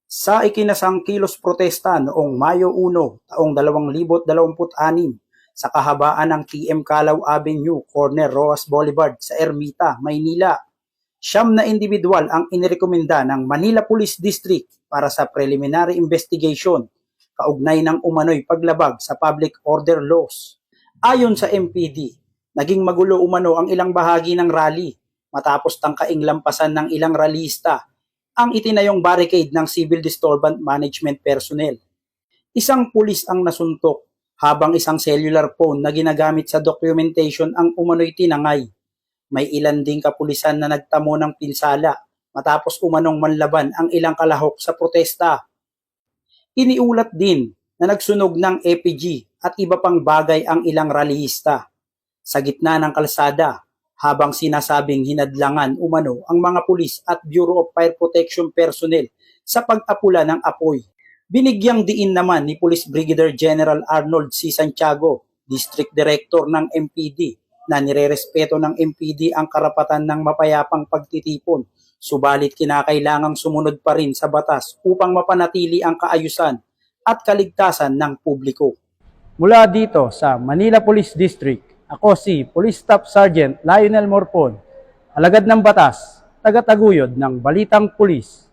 Sa ikinasang kilos protesta noong Mayo 1, taong 2026 sa kahabaan ng TM Calao Avenue, corner Roas Boulevard sa Ermita, Maynila, siyam na individual ang inirekomenda ng Manila Police District para sa preliminary investigation kaugnay ng umano'y paglabag sa public order laws. Ayon sa MPD, naging magulo umano ang ilang bahagi ng rally matapos tangkaing lampasan ng ilang rallyista ang itinayong barricade ng Civil Disturbance Management personnel. Isang pulis ang nasuntok habang isang cellular phone na ginagamit sa documentation ang umano'y tinangay. May ilan ding kapulisan na nagtamo ng pinsala matapos umanong manlaban ang ilang kalahok sa protesta. Iniulat din na nagsunog ng EPG at iba pang bagay ang ilang rallyista sa gitna ng kalsada habang sinasabing hinadlangan umano ang mga pulis at Bureau of Fire Protection personnel sa pag-apula ng apoy. Binigyang diin naman ni Police Brigadier General Arnold C. Santiago, District Director ng MPD, na nirerespeto ng MPD ang karapatan ng mapayapang pagtitipon, subalit kinakailangang sumunod pa rin sa batas upang mapanatili ang kaayusan at kaligtasan ng publiko. Mula dito sa Manila Police District, ako si Police Staff Sergeant Lionel Morpon, alagad ng batas, tagataguyod ng Balitang Pulis.